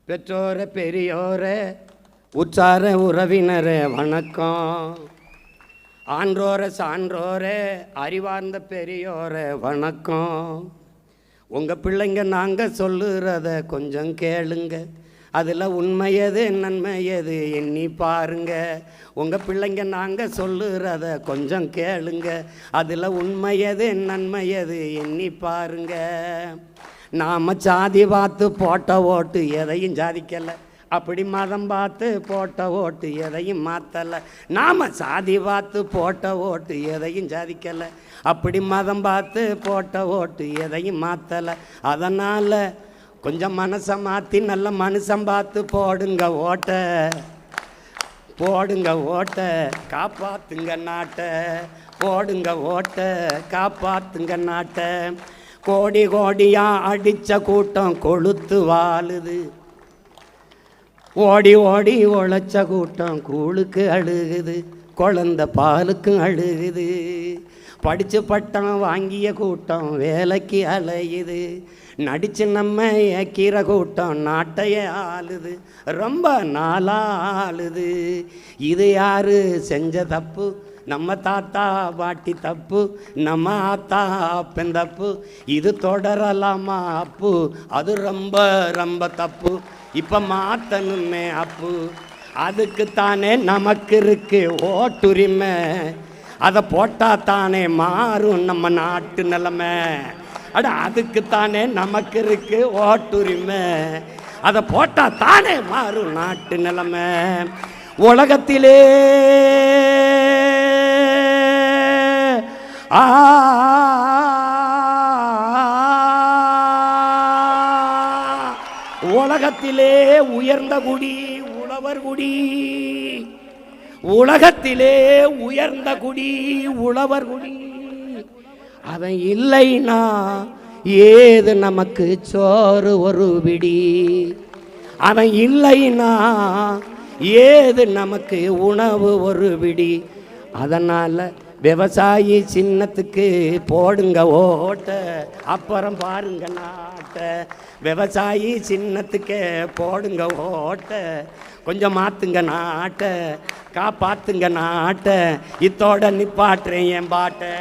பெற்றோரே பெரியோரே உற்றார உறவினரே வணக்கம். ஆன்றோரே சான்றோரே அறிவார்ந்த பெரியோரே வணக்கம். உங்கள் பிள்ளைங்க நாங்கள் சொல்லுறத கொஞ்சம் கேளுங்க, அதில் உண்மை எது நன்மை எது எண்ணி பாருங்க. உங்கள் பிள்ளைங்க நாங்கள் சொல்லுறத கொஞ்சம் கேளுங்க, அதில் உண்மை எது நன்மை எது எண்ணி பாருங்க. நாம் சாதி பார்த்து போட்ட ஓட்டு எதையும் சாதிக்கலை, அப்படி மதம் பார்த்து போட்ட ஓட்டு எதையும் மாற்றலை. நாம் சாதி பார்த்து போட்ட ஓட்டு எதையும் சாதிக்கலை, அப்படி மதம் பார்த்து போட்ட ஓட்டு எதையும் மாற்றலை. அதனால் கொஞ்சம் மனசை மாற்றி நல்ல மனுஷன் பார்த்து போடுங்க ஓட்டை, போடுங்க ஓட்டை, காப்பாற்றுங்க நாட்டை. போடுங்க ஓட்டை, காப்பாற்றுங்க நாட்டை. கோடி கோடியாக அடித்த கூட்டம் கொளுத்து வாழுது, ஓடி ஓடி உழைச்ச கூட்டம் கூழுக்கு அழுகுது, குழந்த பாலுக்கும் அழுகுது. படித்து பட்டம் வாங்கிய கூட்டம் வேலைக்கு அலையுது, நடித்து நம்ம ஏக்கிற கூட்டம் நாட்டையே ஆளுது, ரொம்ப நாளாளுது. இது யாரு செஞ்ச தப்பு? நம்ம தாத்தா பாட்டி தப்பு, நம்ம ஆத்தா அப்பன் தப்பு. இது தொடரலாமா அப்பு? அது ரொம்ப ரொம்ப தப்பு. இப்போ மாற்றணுமே அப்பு. அதுக்குத்தானே நமக்கு இருக்கு ஓட்டுரிமை, அதை போட்டால் தானே மாறும் நம்ம நாட்டு நிலைமை. அட அதுக்குத்தானே நமக்கு இருக்கு ஓட்டுரிமை, அதை போட்டால் தானே மாறும் நாட்டு நிலைமை. உலகத்திலே உலகத்திலே உயர்ந்த குடி உழவர் குடி, உலகத்திலே உயர்ந்த குடி உழவர் குடி. அவன் இல்லைனா ஏது நமக்கு சோறு ஒரு பிடி, அவன் இல்லைனா ஏது நமக்கு உணவு ஒரு பிடி. அதனால் விவசாயி சின்னத்துக்கு போடுங்க ஓட்டை, அப்புறம் பாருங்க நாட்டை. விவசாயி சின்னத்துக்கு போடுங்க ஓட்டை, கொஞ்சம் மாற்றுங்க நாட்டை, காப்பாற்றுங்க நாட்டை. இத்தோட நிப்பாட்டுறேன் என் பாட்டை.